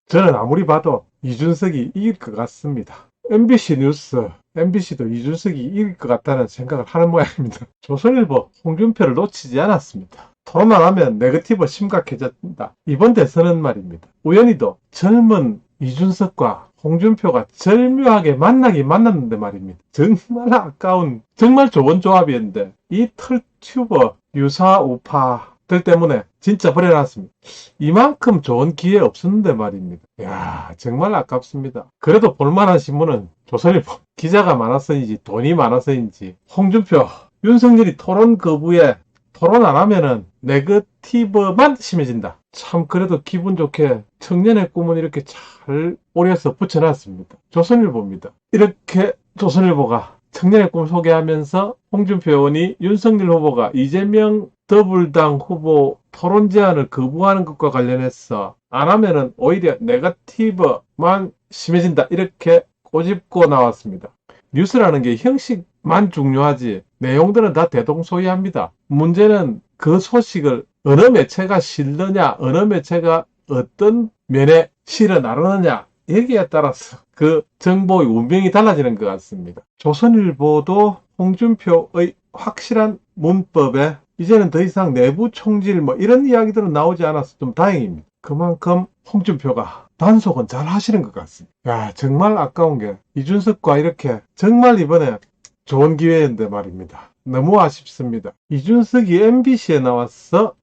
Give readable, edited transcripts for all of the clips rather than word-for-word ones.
저는 아무리 봐도 이준석이 이길 것 같습니다. MBC 뉴스, MBC도 이준석이 이길 것 같다는 생각을 하는 모양입니다. 조선일보 홍준표를 놓치지 않았습니다. 토론 안 하면 네거티브 심각해졌다. 이번 대선은 말입니다. 우연히도 젊은 이준석과 홍준표가 절묘하게 만나긴 만났는데 말입니다. 정말 아까운, 정말 좋은 조합이었는데 이 털튜버 유사 우파들 때문에 진짜 버려놨습니다. 이만큼 좋은 기회 없었는데 말입니다. 야, 정말 아깝습니다. 그래도 볼만한 신문은 조선일보. 기자가 많아서인지 돈이 많아서인지 홍준표, 윤석열이 토론 거부에 토론 안 하면은 네거티브만 심해진다. 참 그래도 기분 좋게 청년의 꿈은 이렇게 잘 오려서 붙여놨습니다. 조선일보입니다. 이렇게 조선일보가 청년의 꿈 소개하면서 홍준표 의원이 윤석열 후보가 이재명 더불당 후보 토론 제안을 거부하는 것과 관련해서 안 하면은 오히려 네거티브만 심해진다. 이렇게 꼬집고 나왔습니다. 뉴스라는 게 형식만 중요하지 내용들은 다 대동소이합니다. 문제는 그 소식을 어느 매체가 실느냐, 어느 매체가 어떤 면에 실어 나르느냐 여기에 따라서 그 정보의 운명이 달라지는 것 같습니다. 조선일보도 홍준표의 확실한 문법에 이제는 더 이상 내부 총질 이런 이야기들은 나오지 않아서 좀 다행입니다. 그만큼 홍준표가 단속은 잘 하시는 것 같습니다. 야, 정말 아까운 게 이준석과 이렇게 정말 이번에 좋은 기회인데 말입니다. 너무 아쉽습니다. 이준석이 MBC에 나와서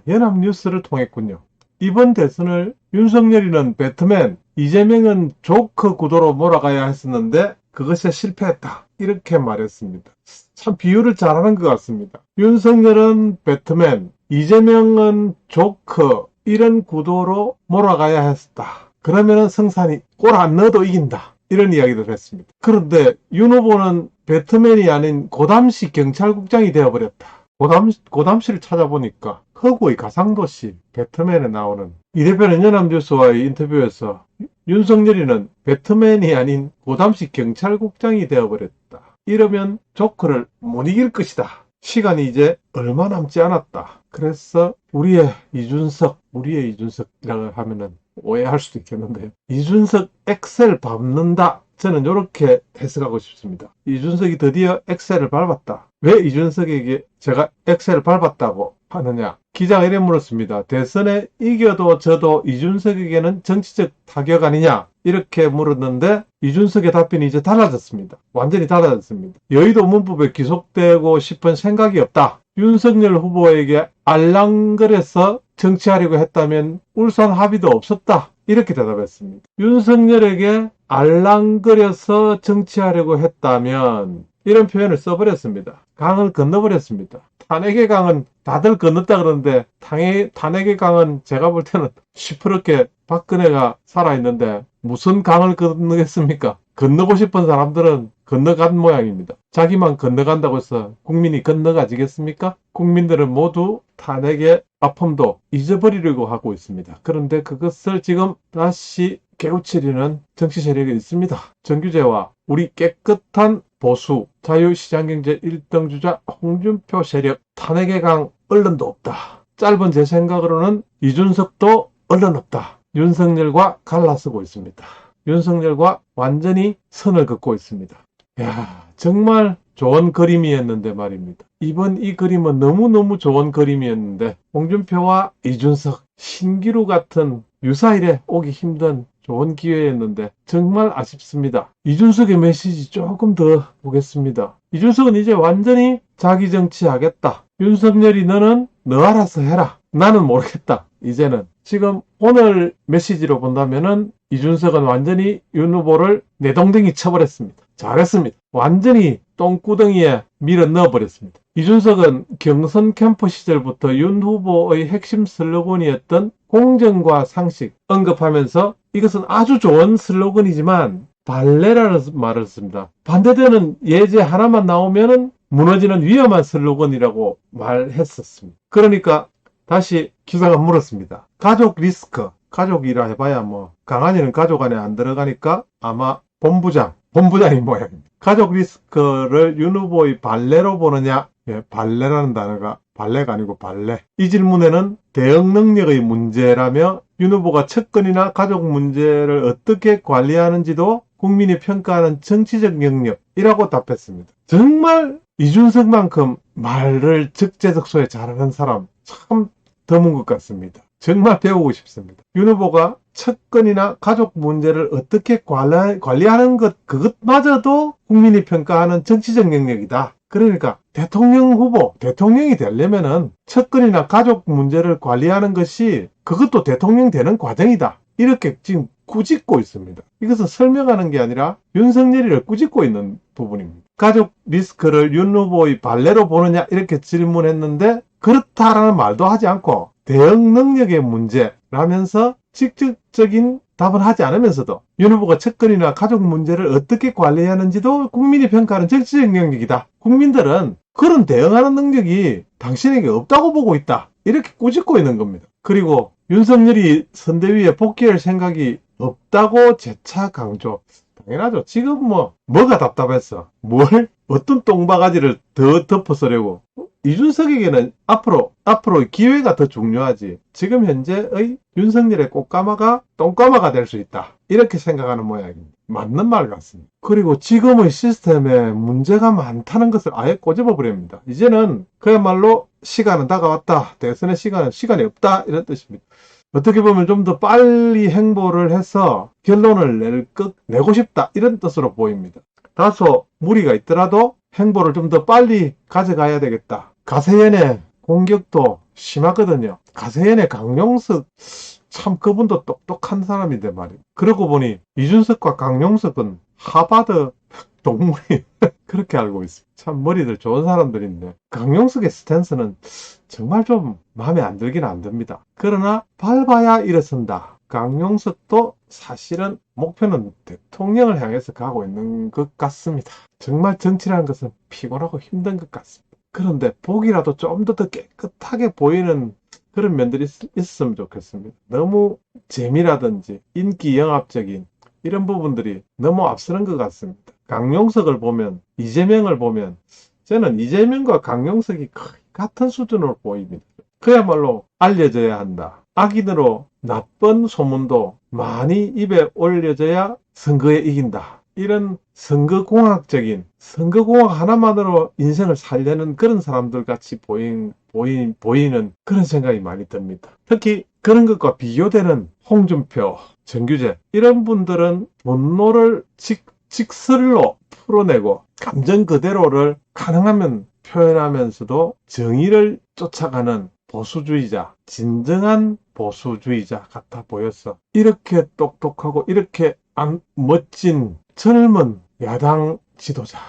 연합뉴스를 통했군요. 이번 대선을 윤석열이는 배트맨, 이재명은 조커 구도로 몰아가야 했었는데 그것에 실패했다. 이렇게 말했습니다. 참 비유를 잘하는 것 같습니다. 윤석열은 배트맨, 이재명은 조커 이런 구도로 몰아가야 했다. 그러면은 성산이 골 안 넣어도 이긴다. 이런 이야기를 했습니다. 그런데 윤 후보는 배트맨이 아닌 고담시 경찰국장이 되어버렸다. 고담시를 찾아보니까 허구의 가상도시 배트맨에 나오는 이 대표는 연합뉴스와의 인터뷰에서 윤석열이는 배트맨이 아닌 고담시 경찰국장이 되어버렸다. 이러면 조커를 못 이길 것이다. 시간이 이제 얼마 남지 않았다. 그래서 우리의 이준석이라고 하면은 오해할 수도 있겠는데요. 이준석 엑셀 밟는다. 저는 이렇게 해석하고 싶습니다. 이준석이 드디어 엑셀을 밟았다. 왜 이준석에게 제가 엑셀을 밟았다고 하느냐? 기자가 이래 물었습니다. 대선에 이겨도 져도 이준석에게는 정치적 타격 아니냐? 이렇게 물었는데 이준석의 답변이 이제 달라졌습니다. 완전히 달라졌습니다. 여의도 문법에 기속되고 싶은 생각이 없다. 윤석열 후보에게 알랑거려서 정치하려고 했다면 울산 합의도 없었다. 이렇게 대답했습니다. 윤석열에게 알랑거려서 정치하려고 했다면 이런 표현을 써버렸습니다. 강을 건너버렸습니다. 탄핵의 강은 다들 건넜다 그러는데 탄핵의 강은 제가 볼 때는 시퍼렇게 박근혜가 살아있는데 무슨 강을 건너겠습니까? 건너고 싶은 사람들은 건너간 모양입니다. 자기만 건너간다고 해서 국민이 건너가지겠습니까? 국민들은 모두 탄핵의 아픔도 잊어버리려고 하고 있습니다. 그런데 그것을 지금 다시 깨우치려는 정치 세력이 있습니다. 정규제와 우리 깨끗한 보수, 자유시장경제 1등 주자 홍준표 세력, 탄핵의 강 언론도 없다. 짧은 제 생각으로는 이준석도 언론 없다. 윤석열과 갈라서고 있습니다. 윤석열과 완전히 선을 긋고 있습니다. 야, 정말 좋은 그림이었는데 말입니다. 이번 이 그림은 너무너무 좋은 그림이었는데 홍준표와 이준석, 신기루 같은 유사일에 오기 힘든 좋은 기회였는데 정말 아쉽습니다. 이준석의 메시지 조금 더 보겠습니다. 이준석은 이제 완전히 자기 정치하겠다. 윤석열이 너는 너 알아서 해라. 나는 모르겠다. 이제는 지금 오늘 메시지로 본다면은 이준석은 완전히 윤 후보를 내동댕이 쳐버렸습니다. 잘했습니다. 완전히 똥구덩이에 밀어 넣어버렸습니다. 이준석은 경선 캠프 시절부터 윤 후보의 핵심 슬로건이었던 공정과 상식 언급하면서 이것은 아주 좋은 슬로건이지만 발레라는 말을 씁니다. 반대되는 예제 하나만 나오면은 무너지는 위험한 슬로건이라고 말했었습니다. 그러니까 다시 기자가 물었습니다. 가족 리스크, 가족이라 해봐야 강한이는 가족 안에 안 들어가니까 아마 본부장, 본부장인 모양입니다. 가족 리스크를 윤 후보의 발레로 보느냐? 예, 발레라는 단어가 발레가 아니고 발레. 이 질문에는 대응 능력의 문제라며 윤 후보가 측근이나 가족 문제를 어떻게 관리하는지도 국민이 평가하는 정치적 영역이라고 답했습니다. 정말 이준석만큼 말을 적재적소에 잘하는 사람 참 드문 것 같습니다. 정말 배우고 싶습니다. 윤 후보가 측근이나 가족 문제를 어떻게 관리하는 것, 그것마저도 국민이 평가하는 정치적 영역이다. 그러니까 대통령 후보, 대통령이 되려면은 측근이나 가족 문제를 관리하는 것이 그것도 대통령 되는 과정이다. 이렇게 지금 꾸짖고 있습니다. 이것은 설명하는 게 아니라 윤석열이를 꾸짖고 있는 부분입니다. 가족 리스크를 윤 후보의 발레로 보느냐 이렇게 질문했는데 그렇다라는 말도 하지 않고 대응 능력의 문제라면서 직접적인 답은 하지 않으면서도 윤 후보가 측근이나 가족 문제를 어떻게 관리하는지도 국민이 평가하는 정치적 영역이다. 국민들은 그런 대응하는 능력이 당신에게 없다고 보고 있다. 이렇게 꾸짖고 있는 겁니다. 그리고 윤석열이 선대위에 복귀할 생각이 없다고 재차 강조. 당연하죠. 지금 뭐가 답답했어. 어떤 똥바가지를 더 덮어쓰려고. 이준석에게는 앞으로 기회가 더 중요하지. 지금 현재의 윤석열의 꽃가마가 똥가마가 될 수 있다. 이렇게 생각하는 모양입니다. 맞는 말 같습니다. 그리고 지금의 시스템에 문제가 많다는 것을 아예 꼬집어 버립니다. 이제는 그야말로 시간은 다가왔다. 대선의 시간이 없다. 이런 뜻입니다. 어떻게 보면 좀 더 빨리 행보를 해서 결론을 내고 싶다. 이런 뜻으로 보입니다. 다소 무리가 있더라도 행보를 좀 더 빨리 가져가야 되겠다. 가세연의 공격도 심하거든요. 가세연의 강용석 참 그분도 똑똑한 사람인데 말이에요. 그러고 보니 이준석과 강용석은 하버드 동문이 그렇게 알고 있습니다. 참 머리들 좋은 사람들인데 강용석의 스탠스는 정말 좀 마음에 안 들긴 안 듭니다. 그러나 밟아야 일어선다. 강용석도 사실은 목표는 대통령을 향해서 가고 있는 것 같습니다. 정말 정치라는 것은 피곤하고 힘든 것 같습니다. 그런데 보기라도 좀 더 깨끗하게 보이는 그런 면들이 있었으면 좋겠습니다. 너무 재미라든지 인기 영합적인 이런 부분들이 너무 앞서는 것 같습니다. 강용석을 보면, 이재명을 보면 저는 이재명과 강용석이 거의 같은 수준으로 보입니다. 그야말로 알려져야 한다. 악인으로 나쁜 소문도 많이 입에 올려져야 선거에 이긴다. 이런 선거공학 하나만으로 인생을 살려는 그런 사람들 같이 보이는 그런 생각이 많이 듭니다. 특히 그런 것과 비교되는 홍준표, 정규재 이런 분들은 분노를 직설로 풀어내고 감정 그대로를 가능하면 표현하면서도 정의를 쫓아가는 보수주의자, 진정한 보수주의자 같아 보였어. 이렇게 똑똑하고 이렇게 멋진 젊은 야당 지도자,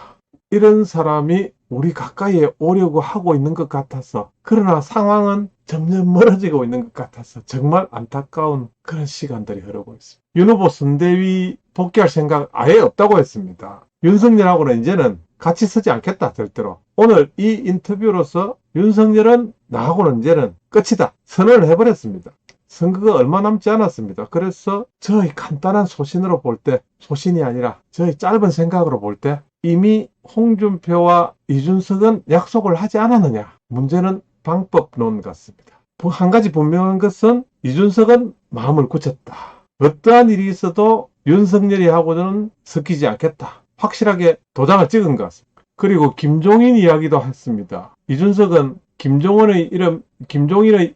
이런 사람이 우리 가까이에 오려고 하고 있는 것 같아서, 그러나 상황은 점점 멀어지고 있는 것 같아서 정말 안타까운 그런 시간들이 흐르고 있습니다. 윤 후보 선대위 복귀할 생각 아예 없다고 했습니다. 윤석열하고는 이제는 같이 서지 않겠다, 절대로. 오늘 이 인터뷰로서 윤석열은 나하고는 이제는 끝이다 선언을 해버렸습니다. 선거가 얼마 남지 않았습니다. 그래서 저의 간단한 소신으로 볼 때, 소신이 아니라 저의 짧은 생각으로 볼 때 이미 홍준표와 이준석은 약속을 하지 않았느냐. 문제는 방법론 같습니다. 한 가지 분명한 것은 이준석은 마음을 굳혔다. 어떠한 일이 있어도 윤석열이 하고는 섞이지 않겠다. 확실하게 도장을 찍은 것 같습니다. 그리고 김종인 이야기도 했습니다. 이준석은 김종인의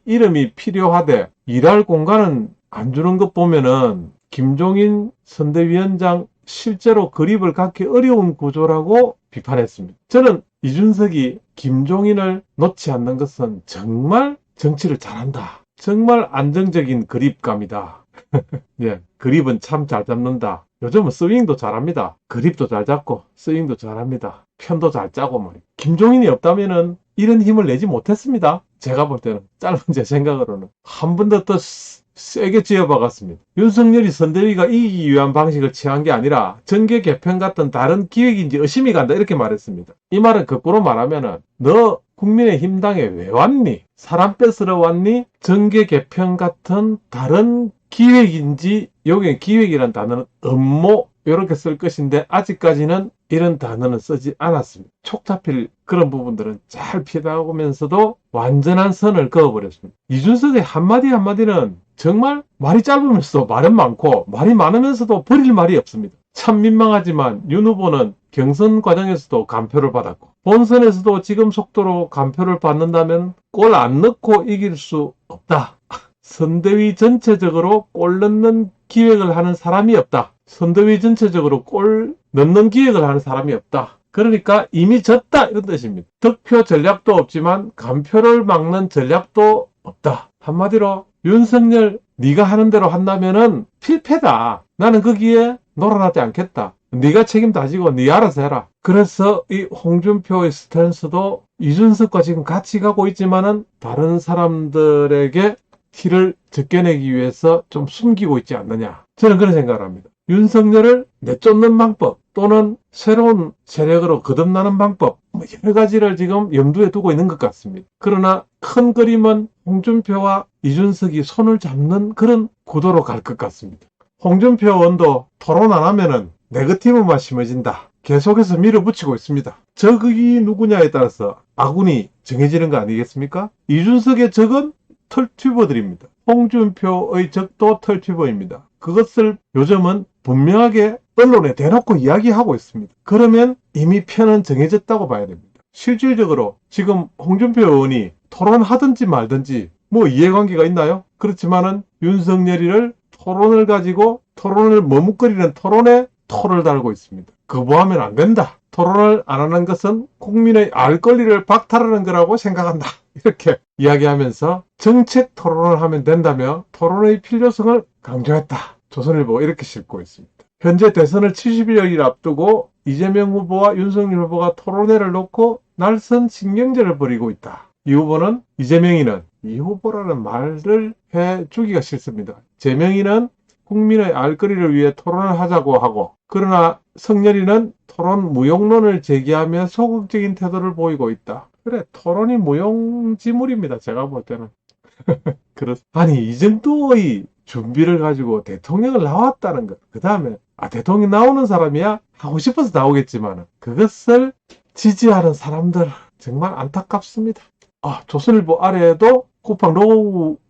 이름이 필요하되 일할 공간은 안 주는 것 보면은 김종인 선대위원장 실제로 그립을 갖기 어려운 구조라고 비판했습니다. 저는 이준석이 김종인을 놓지 않는 것은 정말 정치를 잘한다. 정말 안정적인 그립감이다. 예, 그립은 참 잘 잡는다. 요즘은 스윙도 잘합니다. 그립도 잘 잡고 스윙도 잘합니다. 편도 잘 짜고 말이에요. 김종인이 없다면은 이런 힘을 내지 못했습니다. 제가 볼 때는 짧은 제 생각으로는 한 번 더 세게 쥐어박았습니다. 윤석열이 선대위가 이기기 위한 방식을 취한 게 아니라 정계 개편 같은 다른 기획인지 의심이 간다 이렇게 말했습니다. 이 말은 거꾸로 말하면은 너 국민의힘당에 왜 왔니? 사람 뺏으러 왔니? 정계 개편 같은 다른 기획인지, 여기에 기획이란 단어는 이렇게 쓸 것인데 아직까지는 이런 단어는 쓰지 않았습니다. 촉 잡힐 그런 부분들은 잘 피해나가면서도 완전한 선을 그어버렸습니다. 이준석의 한마디 한마디는 정말 말이 짧으면서도 말은 많고 말이 많으면서도 버릴 말이 없습니다. 참 민망하지만 윤 후보는 경선 과정에서도 간표를 받았고 본선에서도 지금 속도로 간표를 받는다면 골 안 넣고 이길 수 없다. 선대위 전체적으로 골 넣는 기획을 하는 사람이 없다. 선대위 전체적으로 골 넣는 기획을 하는 사람이 없다. 그러니까 이미 졌다 이런 뜻입니다. 득표 전략도 없지만 간표를 막는 전략도 없다. 한마디로 윤석열 네가 하는 대로 한다면은 필패다. 나는 거기에 놀아나지 않겠다. 네가 책임 다지고 네 알아서 해라. 그래서 이 홍준표의 스탠스도 이준석과 지금 같이 가고 있지만은 다른 사람들에게 티를 적게내기 위해서 좀 숨기고 있지 않느냐. 저는 그런 생각을 합니다. 윤석열을 내쫓는 방법 또는 새로운 세력으로 거듭나는 방법 여러 가지를 지금 염두에 두고 있는 것 같습니다. 그러나 큰 그림은 홍준표와 이준석이 손을 잡는 그런 구도로 갈 것 같습니다. 홍준표 의원도 토론 안 하면은 네거티브만 심어진다. 계속해서 밀어붙이고 있습니다. 적이 누구냐에 따라서 아군이 정해지는 거 아니겠습니까? 이준석의 적은 털튜버들입니다. 홍준표의 적도 털튜버입니다. 그것을 요즘은 분명하게 언론에 대놓고 이야기하고 있습니다. 그러면 이미 편은 정해졌다고 봐야 됩니다. 실질적으로 지금 홍준표 의원이 토론하든지 말든지 뭐 이해관계가 있나요? 그렇지만은 윤석열이를 토론을 가지고 토론을 머뭇거리는 토론에 토를 달고 있습니다. 거부하면 안 된다. 토론을 안 하는 것은 국민의 알 권리를 박탈하는 거라고 생각한다. 이렇게 이야기하면서 정책 토론을 하면 된다며 토론의 필요성을 강조했다. 조선일보가 이렇게 싣고 있습니다. 현재 대선을 70여일 앞두고 이재명 후보와 윤석열 후보가 토론회를 놓고 날선 신경전을 벌이고 있다. 이 후보는 이재명이는 이 후보라는 말을 해주기가 싫습니다. 재명이는 국민의 알 권리를 위해 토론을 하자고 하고 그러나 성렬이는 토론 무용론을 제기하며 소극적인 태도를 보이고 있다. 그래 토론이 무용지물입니다. 제가 볼 때는. 아니 이 정도의 준비를 가지고 대통령을 나왔다는 것. 그 다음에 대통령 나오는 사람이야 하고 싶어서 나오겠지만 그것을 지지하는 사람들 정말 안타깝습니다. 조선일보 아래에도 쿠팡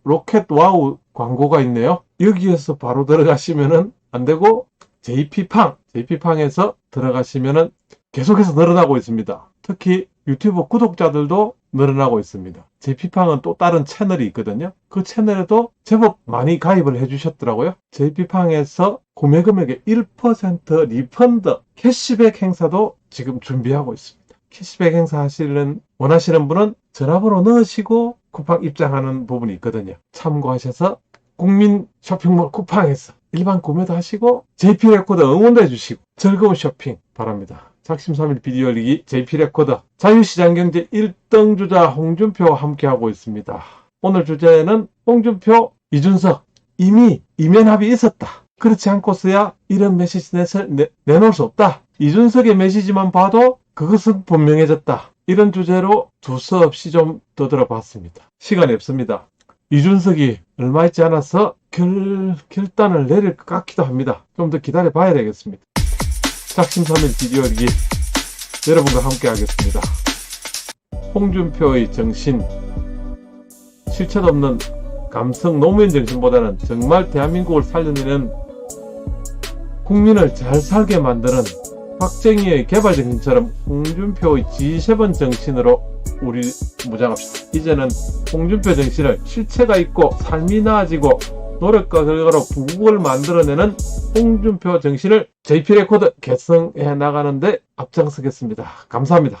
로켓 와우 광고가 있네요. 여기에서 바로 들어가시면은 안 되고 JP팡에서 들어가시면은 계속해서 늘어나고 있습니다. 특히 유튜브 구독자들도 늘어나고 있습니다. JP팡은 또 다른 채널이 있거든요. 그 채널에도 제법 많이 가입을 해주셨더라고요. JP팡에서 구매 금액의 1% 리펀드 캐시백 행사도 지금 준비하고 있습니다. 캐시백 행사 원하시는 분은 전화번호 넣으시고 쿠팡 입장하는 부분이 있거든요. 참고하셔서 국민 쇼핑몰 쿠팡에서 일반 구매도 하시고 JP레코드 응원도 해주시고 즐거운 쇼핑 바랍니다. 작심삼일 비디오 열리기 JP레코드 자유시장경제 1등 주자 홍준표와 함께하고 있습니다. 오늘 주제는 홍준표, 이준석 이미 이면합이 있었다. 그렇지 않고서야 이런 메시지 내놓을 수 없다. 이준석의 메시지만 봐도 그것은 분명해졌다. 이런 주제로 두서없이 좀 떠들어봤습니다. 시간이 없습니다. 이준석이 얼마 있지 않아서 결단을 내릴 것 같기도 합니다. 좀 더 기다려 봐야 되겠습니다. 작심삼일 비디오 열기 여러분과 함께 하겠습니다. 홍준표의 정신 실체도 없는 감성 노무현 정신보다는 정말 대한민국을 살려내는 국민을 잘 살게 만드는 박정희의 개발 정신처럼 홍준표의 G7 정신으로 우리 무장합시다. 이제는 홍준표 정신을 실체가 있고 삶이 나아지고 노력과 결과로 부국을 만들어내는 홍준표 정신을 JP레코드 계승해 나가는데 앞장서겠습니다. 감사합니다.